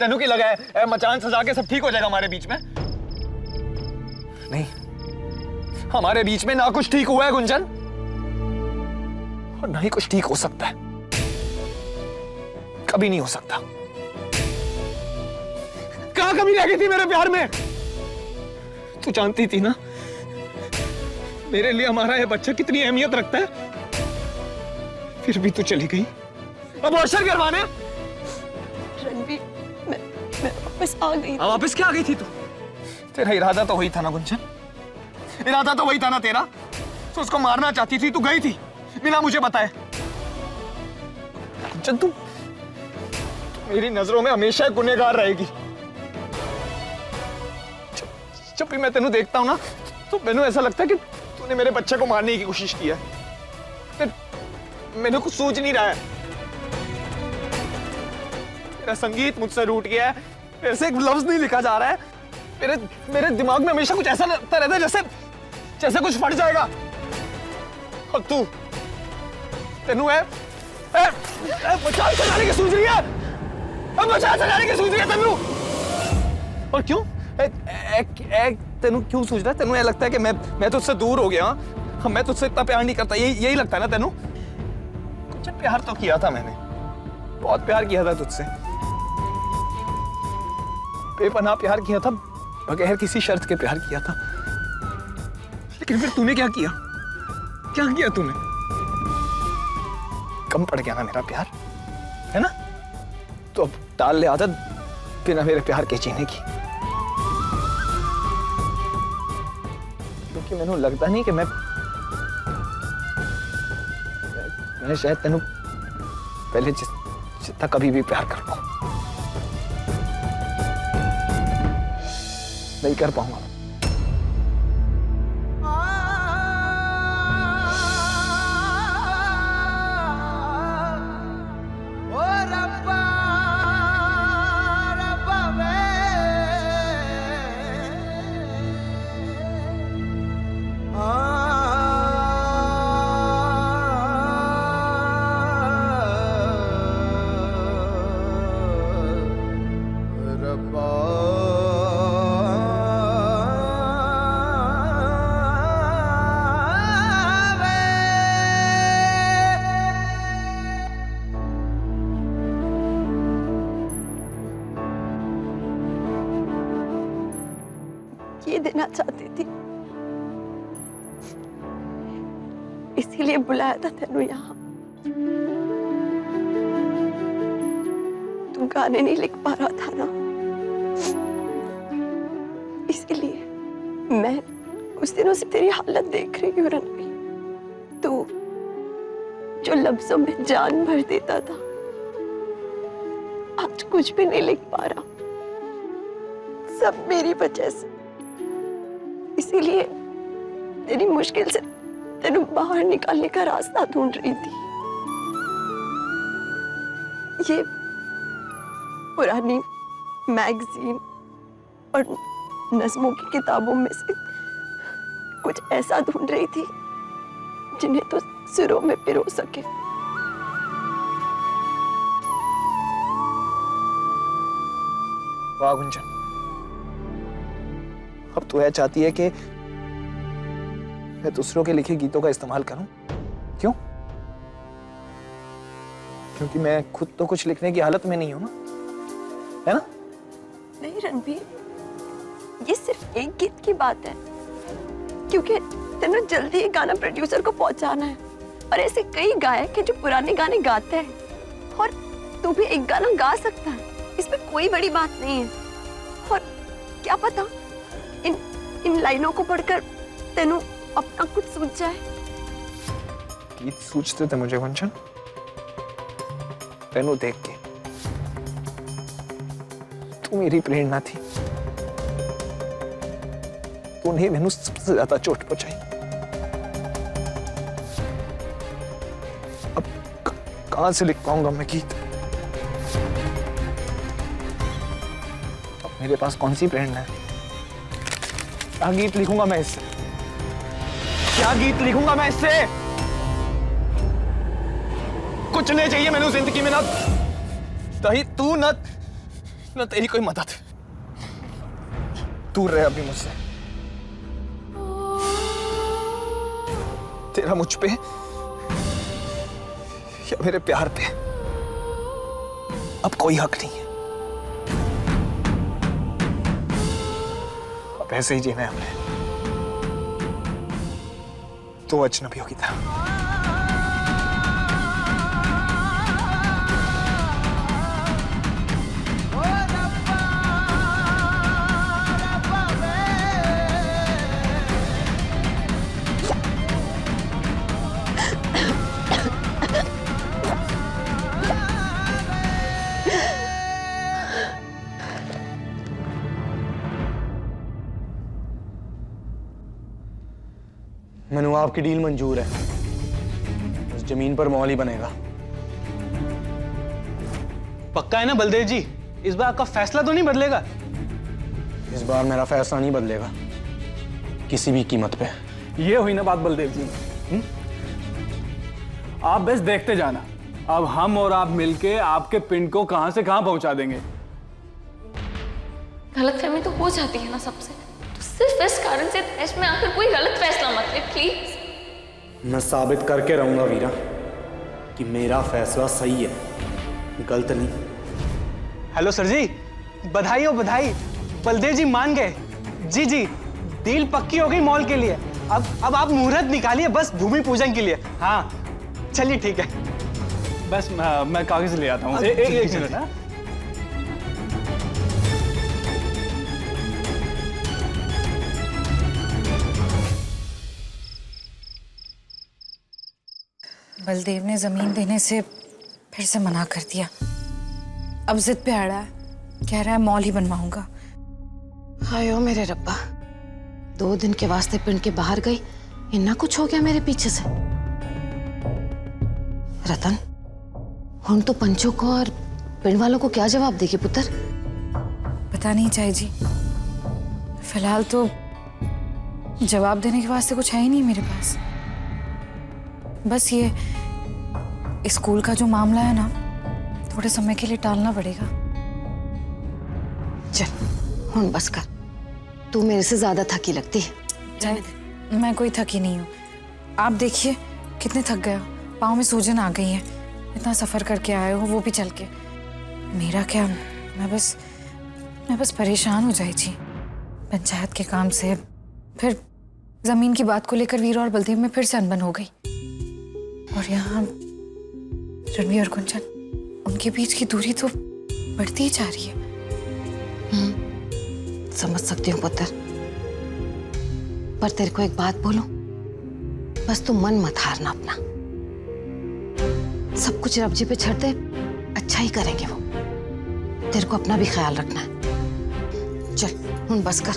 तेनू की लगा है मचान सजा के सब ठीक हो जाएगा हमारे बीच में? नहीं, हमारे बीच में ना कुछ ठीक हुआ है गुंजन, और ना ही कुछ ठीक हो सकता है। कभी नहीं हो सकता। कहां कमी रह गई थी मेरे प्यार में? तू जानती थी ना मेरे लिए हमारा ये बच्चा कितनी अहमियत रखता है, फिर भी तू चली गई अबॉर्शन करवाने। रणवीर, मैं वापस आ गई। वापस क्या आ गई थी तू? तेरा इरादा तो वही था ना गुंजन, इरादा तो वही था ना तेरा। तो उसको मारना चाहती थी, तू गई थी बिना मुझे बताए। गुंजन तू मेरी नजरों में हमेशा गुनहगार रहेगी। जब भी मैं तेनू देखता हूं ना तो मैनू ऐसा लगता है कि तूने मेरे बच्चे को मारने की कोशिश की है। मैंने कुछ सोच नहीं रहा है। मेरा संगीत मुझसे रूठ गया है, मेरे से एक लफ्ज नहीं लिखा जा रहा है। मेरे दिमाग में हमेशा कुछ ऐसा लगता रहता है जैसे कुछ फट जाएगा। और तू तेनू है मचान सजाने की सूझ रही है, मचान सजाने की सूझ रही है तेनू। और क्यों तेनू क्यों सूझ रहा है? तेनू ये लगता है कि मैं तुझसे दूर हो गया? मैं तुझसे इतना प्यार नहीं करता, यही लगता है ना तेनू? कुछ प्यार तो किया था मैंने, बहुत प्यार किया था तुझसे, बेपनाह प्यार किया था, बगैर किसी शर्त के प्यार किया था। लेकिन फिर तूने क्या किया? क्या किया तूने? कम पड़ गया ना मेरा प्यार, है ना? तो अब डाल ले आदत बिना मेरे प्यार के जीने की। क्योंकि मैंने लगता नहीं कि मैं शायद तेनू पहले जितना कभी भी प्यार कर पाऊं, नहीं कर पाऊंगा। ये देना चाहती थी, इसीलिए बुलाया था तेनू यहाँ। तू गाने नहीं लिख पा रहा था ना, इसीलिए मैं कुछ दिनों से तेरी हालत देख रही हूँ रणवीर। तू जो लफ्जों में जान भर देता था, आज कुछ भी नहीं लिख पा रहा, सब मेरी वजह से। इसीलिए तेरी मुश्किल से तेनू बाहर निकालने का रास्ता ढूंढ रही थी। ये पुरानी मैगजीन और नज़्मों की किताबों में से कुछ ऐसा ढूंढ रही थी जिन्हें तो सिरों में पिरो सके। वाह गुंजन, अब तू है चाहती है कि मैं दूसरों के लिखे गीतों का इस्तेमाल करूं? क्यों? क्योंकि मैं खुद तो कुछ लिखने की हालत में नहीं हूं ना, है ना? नहीं रणवीर, ये सिर्फ एक गीत की बात है, क्योंकि तेनू जल्दी ये गाना प्रोड्यूसर को पहुंचाना है। और ऐसे कई गायक हैं जो पुराने गाने गाते हैं, और तू भी एक गाना गा सकता है, इसमें कोई बड़ी बात नहीं है। और क्या पता इन लाइनों को पढ़कर तेनू अपना कुछ सूझ जाए। गीत सूझते थे मुझे गुंजन, तेनू देख के। तू मेरी प्रेरणा थी, तूने मैनू सबसे ज्यादा चोट पहुंचाई। अब कहां से लिख पाऊंगा मैं गीत? अब मेरे पास कौन सी प्रेरणा है? क्या गीत लिखूंगा मैं इससे? क्या गीत लिखूंगा मैं इससे? कुछ नहीं चाहिए मैंने जिंदगी में, ना दही तू, ना ना तेरी कोई मदद। दूर रहे अभी मुझसे। तेरा मुझ पे या मेरे प्यार पे अब कोई हक नहीं है। अब ऐसे ही जीना है हमने, तो अजनबियों की तरह। मनु, आपकी डील मंजूर है। इस जमीन पर मॉल ही बनेगा। पक्का है ना बलदेव जी? इस बार आपका फैसला तो नहीं बदलेगा? इस बार मेरा फैसला नहीं बदलेगा, किसी भी कीमत पे। ये हुई ना बात बलदेव जी। आप बस देखते जाना, अब हम और आप मिलके आपके पिंड को कहां से कहां पहुंचा देंगे। गलतफहमी तो हो जाती है ना सबसे, तो सिर्फ इस कारण से तैश में आकर कोई गलत फैसला मत ले प्लीज। मैं साबित करके रहूंगा वीरा कि मेरा फैसला सही है, गलत नहीं। हेलो सर जी, बधाई हो बधाई। बलदेव जी मान गए। जी जी, डील पक्की हो गई मॉल के लिए। अब आप मुहूर्त निकालिए बस भूमि पूजन के लिए। हाँ चलिए ठीक है। बस मैं कागज ले आता हूँ। एक मिनट ना। बलदेव ने जमीन देने से फिर से मना कर दिया। अब जिद पे अड़ा है, कह रहा है मॉल ही बनवाऊंगा। हाय ओ मेरे रब्बा, 2 दिन के वास्ते पिंड के बाहर गई, इतना कुछ हो गया मेरे पीछे से। रतन, हम तो पंचों को और पिंड वालों को क्या जवाब देगी पुत्र? पता नहीं चाय जी, फिलहाल तो जवाब देने के वास्ते कुछ है ही नहीं मेरे पास। बस ये स्कूल का जो मामला है ना, थोड़े समय के लिए टालना पड़ेगा। चल हुन बस कर, तू मेरे से ज्यादा थकी लगती है। मैं कोई थकी नहीं हूँ, आप देखिए कितने थक गए हो, पाँव में सूजन आ गई है। इतना सफर करके आए हो, वो भी चल के। मेरा क्या, मैं बस परेशान हो जाई थी पंचायत के काम से। फिर जमीन की बात को लेकर वीरा और बलदेव में फिर से अनबन हो गई, और यहाँ रणवी और कुंचन, उनके बीच की दूरी तो बढ़ती ही जा रही है। समझ सकती हूँ पुत्र, पर तेरे को एक बात बोलूं, बस तू मन मत हारना अपना। सब कुछ रब जी पे छोड़ दे, अच्छा ही करेंगे वो। तेरे को अपना भी ख्याल रखना है। चल हुन बस कर,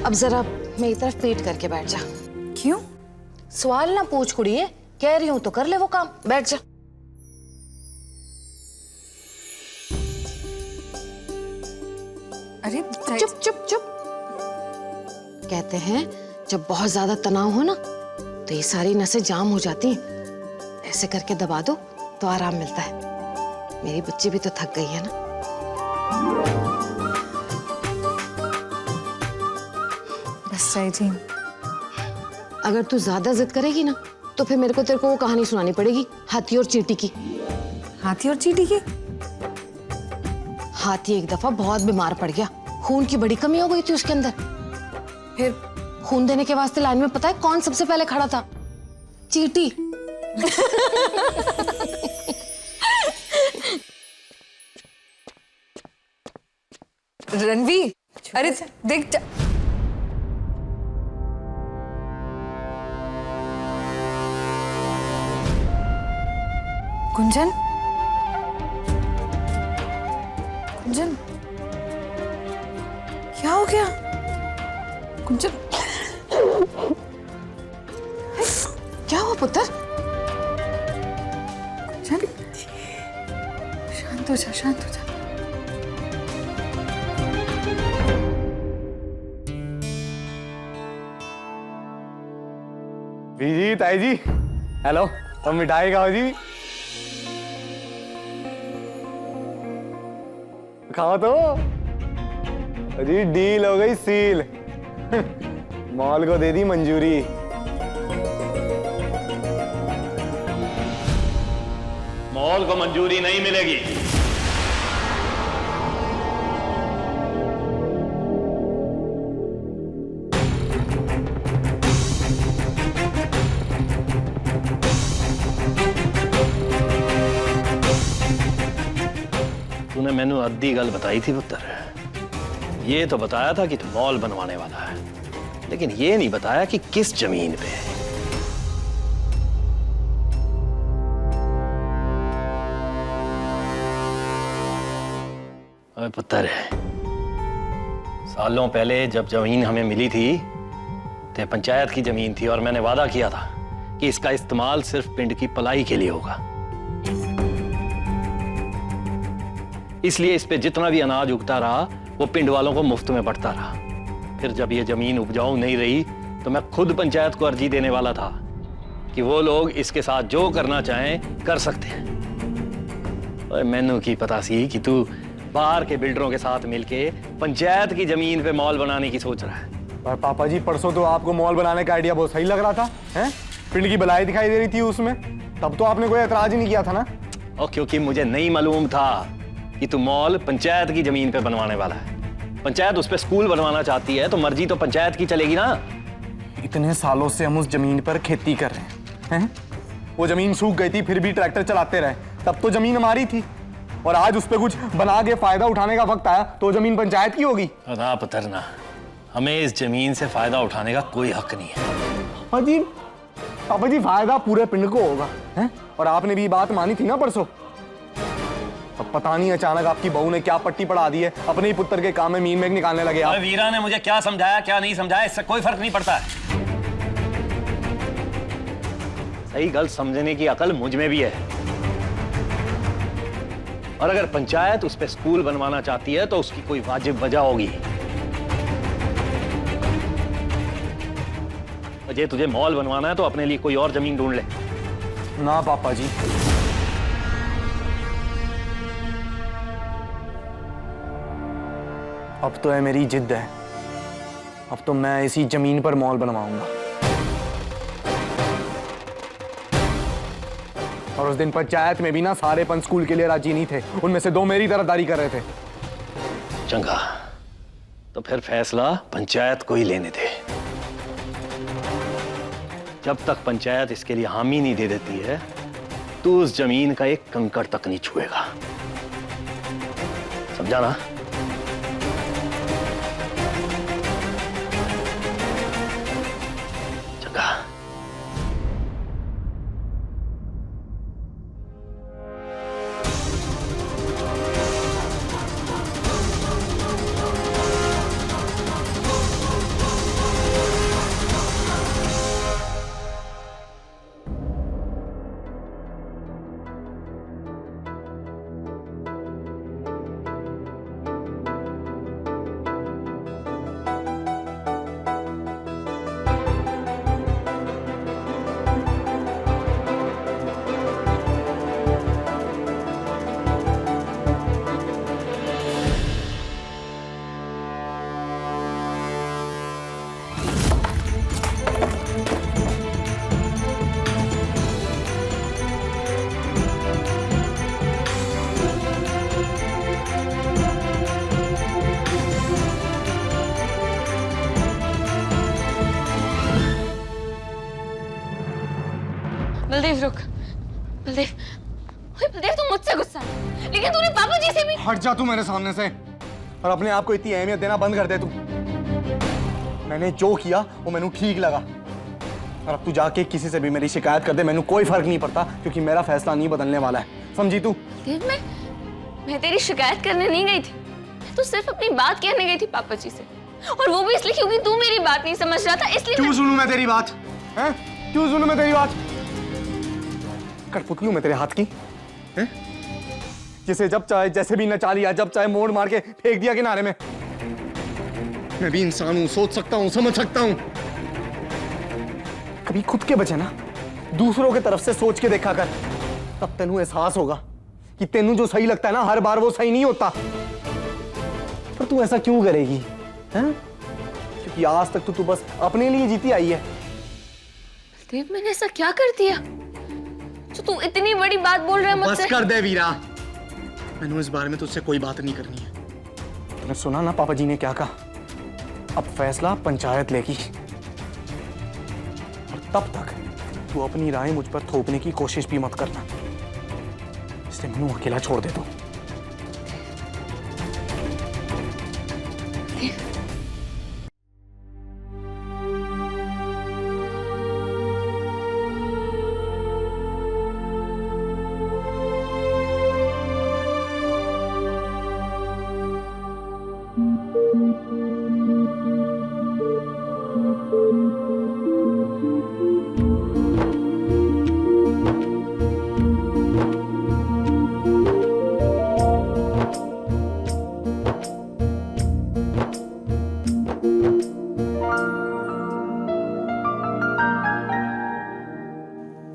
अब जरा मेरी तरफ पीट करके बैठ जा। क्यों? सवाल ना पूछ कुड़िए, कह रही हूं तो कर ले वो काम, बैठ जा। अरे चुप चुप चुप। कहते हैं जब बहुत ज्यादा तनाव हो ना, तो ये सारी नसें जाम हो जाती हैं। ऐसे करके दबा दो तो आराम मिलता है। मेरी बच्ची भी तो थक गई है ना। बस चाय जी, अगर तू ज्यादा जिद करेगी ना, तो फिर मेरे को तेरे को वो कहानी सुनानी पड़ेगी, हाथी और चींटी की। हाथी और चींटी की? हाथी एक दफा बहुत बीमार पड़ गया, खून की बड़ी कमी हो गई थी उसके अंदर। फिर खून देने के वास्ते लाइन में पता है कौन सबसे पहले खड़ा था? चींटी। रणवी, अरे देख कुंजन, कुंजन, क्या हो गया? कुंजन, क्या हुआ पुत्र? कुंजन, शांत हो जा, शांत हो जा। जी ताई जी, हेलो, और मिठाई खाओ जी। खाओ तो। अरे डील हो गई सील। मॉल को दे दी मंजूरी। मॉल को मंजूरी नहीं मिलेगी। तूने मैनू अद्धी गल बताई थी पुत्र। ये तो बताया था कि तू मॉल बनवाने वाला है, लेकिन ये नहीं बताया कि किस जमीन पे। अरे पुत्र, सालों पहले जब जमीन हमें मिली थी तो पंचायत की जमीन थी और मैंने वादा किया था कि इसका इस्तेमाल सिर्फ पिंड की भलाई के लिए होगा। इसलिए इस पे जितना भी अनाज उगता रहा वो पिंड वालों को मुफ्त में बढ़ता रहा। फिर जब ये जमीन उपजाऊ नहीं रही तो मैं खुद पंचायत को अर्जी देने वाला था कि वो लोग इसके साथ जो करना चाहें कर सकते हैं। और मैनू की पता सी कि तू बाहर के बिल्डरों के साथ मिलके पंचायत की जमीन पे मॉल बनाने की सोच रहा है। पर पापा जी, परसों तो आपको मॉल बनाने का आइडिया बहुत सही लग रहा था, हैं? पिंड की भलाई दिखाई दे रही थी उसमें, तब तो आपने कोई एतराज ही नहीं किया था ना। और क्योंकि मुझे नहीं मालूम था कि तू मॉल पंचायत की जमीन पे बनवाने वाला है। पंचायत उस पे स्कूल बनवाना चाहती है तो मर्जी तो पंचायत की चलेगी ना। इतने सालों से हम उस जमीन पर खेती कर रहे हैं। वो जमीन सूख गई थी फिर भी ट्रैक्टर चलाते रहे, तब तो जमीन हमारी थी। और आज उस पे कुछ बना के फायदा उठाने का वक्त आया तो जमीन पंचायत की होगी। ना पुत्र ना, हमें इस जमीन से फायदा उठाने का कोई हक नहीं है। पापा जी फायदा पूरे पिंड को होगा, हैं? और आपने भी बात मानी थी ना परसों। अब पता नहीं अचानक आपकी बहू ने क्या पट्टी पढ़ा दी है, अपने ही पुत्र के काम में मीन मेघ निकालने लगे आप। वीरा ने मुझे क्या समझाया क्या नहीं समझाया इससे कोई फर्क नहीं पड़ता है। सही गलत समझने की अकल मुझ में भी है। और अगर पंचायत उस पे स्कूल बनवाना चाहती है तो उसकी कोई वाजिब वजह होगी। अजय, तुझे मॉल बनवाना है तो अपने लिए कोई और जमीन ढूंढ ले। ना पापा जी, अब तो है मेरी जिद है। अब तो मैं इसी जमीन पर मॉल बनवाऊंगा। और उस दिन पंचायत में भी ना सारे पंच स्कूल के लिए राजी नहीं थे, उनमें से 2 मेरी तरफदारी कर रहे थे। चंगा, तो फिर फैसला पंचायत को ही लेने दे। जब तक पंचायत इसके लिए हामी नहीं दे देती है तो उस जमीन का एक कंकड़ तक नहीं छुएगा। समझा ना? चंगा। बलदेव रुक। बलदेव, ओए बलदेव, तू मुझसे गुस्सा है, लेकिन तूने पापा जी से भी। हट जा तू मेरे सामने से और अपने आप को इतनी अहमियत देना बंद कर दे तू। मैंने जो किया वो मैंने ठीक लगा और अब तू जाके किसी से भी मेरी शिकायत कर दे, मैंने कोई फर्क नहीं पड़ता क्योंकि मेरा फैसला नहीं बदलने वाला है। समझी तू? देव, मैं तेरी शिकायत करने नहीं गई थी, मैं तो सिर्फ अपनी बात कहने गई थी पापा जी से, और वो भी इसलिए क्योंकि तू मेरी बात नहीं समझ रहा था, इसलिए। क्यों सुनूं मैं तेरी बात? हैं? क्यों सुनूं मैं तेरी बात? कठपुतली हूं मैं तेरे हाथ की, हैं? जिसे जब चाहे जैसे भी नचा लिया, जब चाहे मोड़ मार के फेंक दिया किनारे में। मैं भी इंसान हूं, सोच सकता हूं, समझ सकता हूं। कभी खुद के बचे ना दूसरों के तरफ से सोच के देखा कर, तब तेनू एहसास होगा कि तेनू जो सही लगता है ना हर बार वो सही नहीं होता। पर तू ऐसा क्यों करेगी? हैं? क्योंकि आज तक तो तू बस अपने लिए जीती आई है। देव, मैंने ऐसा क्या कर दिया जो तू इतनी बड़ी बात बोल रहा है मुझसे? बस कर दे वीरा, मैंने इस बारे में तुझसे कोई बात नहीं करनी है। तूने सुना ना पापा जी ने क्या कहा? अब फैसला पंचायत लेगी, और तब तक तू अपनी राय मुझ पर थोपने की कोशिश भी मत करना। इसलिए मैंने अकेला छोड़ दे तू।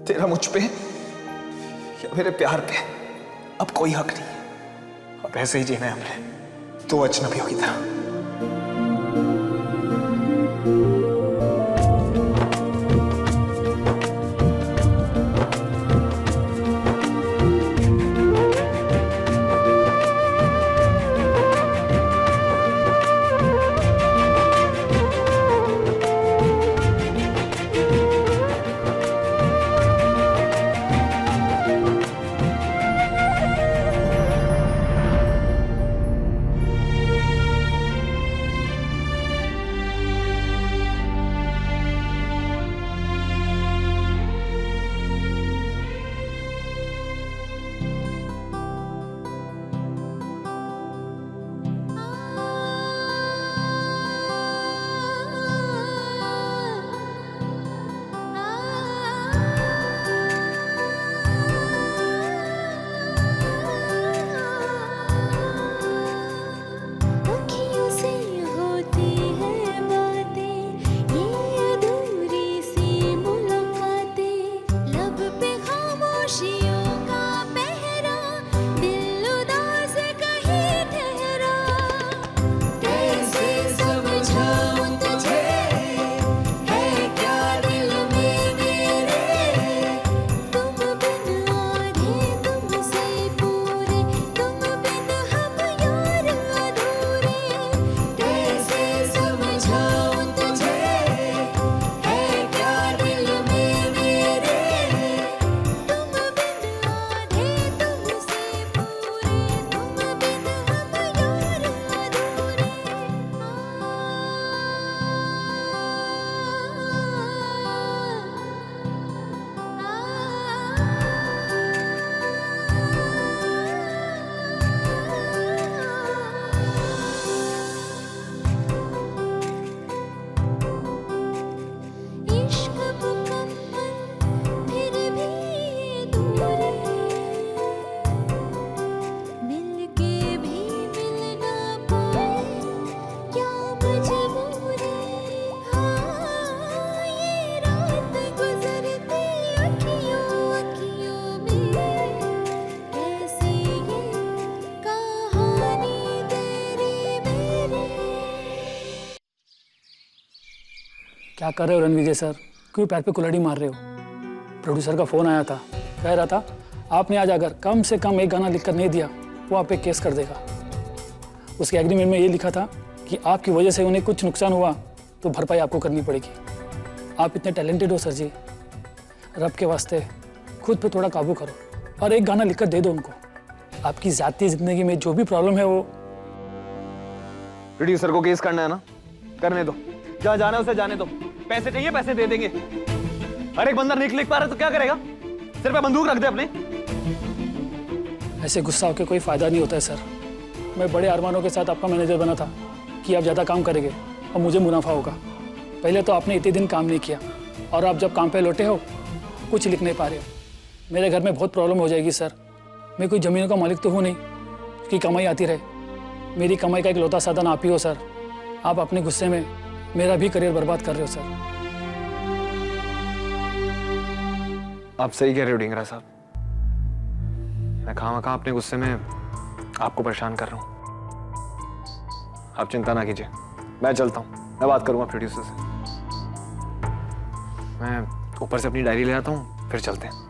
तेरा मुझ पे या मेरे प्यार पे अब कोई हक नहीं। अब ऐसे ही जीना है हमने, तो अजनबियों की तरह। क्या कर रहे हो रणविजय सर? क्यों पैर पे कुल्हाड़ी मार रहे हो? प्रोड्यूसर का फ़ोन आया था, कह रहा था आपने आज अगर कम से कम एक गाना लिखकर नहीं दिया वो आप पे केस कर देगा। उसके एग्रीमेंट में ये लिखा था कि आपकी वजह से उन्हें कुछ नुकसान हुआ तो भरपाई आपको करनी पड़ेगी। आप इतने टैलेंटेड हो सर जी, रब के वास्ते खुद पे थोड़ा काबू करो और एक गाना लिखकर दे दो उनको। आपकी ज़ाती ज़िंदगी में जो भी प्रॉब्लम है वो प्रोड्यूसर को केस करना है ना, करने दो। जहाँ जाना है उसे जाने दो। पैसे चाहिए, पैसे दे देंगे। हर एक बंदा नहीं लिख पा रहा तो क्या करेगा? सिर पे बंदूक रख दे अपने। ऐसे गुस्सा होकर कोई फायदा नहीं होता है सर। मैं बड़े अरमानों के साथ आपका मैनेजर बना था कि आप ज़्यादा काम करेंगे और मुझे मुनाफा होगा। पहले तो आपने इतने दिन काम नहीं किया और आप जब काम पे लौटे हो कुछ लिख नहीं पा रहे हो। मेरे घर में बहुत प्रॉब्लम हो जाएगी सर। मैं कोई ज़मीनों का मालिक तो हूँ नहीं कि कमाई आती रहे। मेरी कमाई का एक लौता साधन आप ही हो सर। आप अपने गुस्से में मेरा भी करियर बर्बाद कर रहे हो सर। आप सही कह रहे हो ढींगरा साहब। मैं खामखा अपने गुस्से में आपको परेशान कर रहा हूँ। आप चिंता ना कीजिए, मैं चलता हूँ, मैं बात करूंगा प्रोड्यूसर से। मैं ऊपर से अपनी डायरी ले आता हूँ, फिर चलते हैं।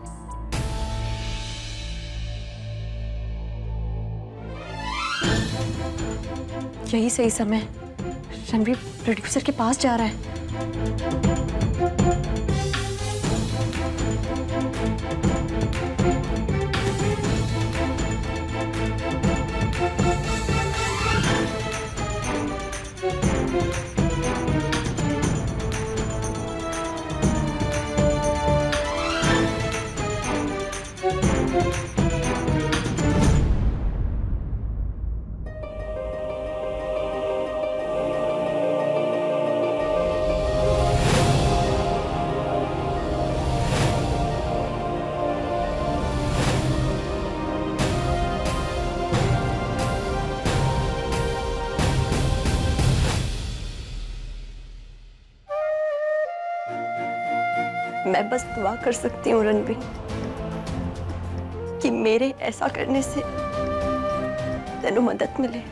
यही सही समय रणवीर प्रोड्यूसर के पास जा रहा है। मैं बस दुआ कर सकती हूँ रणवीर कि मेरे ऐसा करने से तेनों मदद मिले।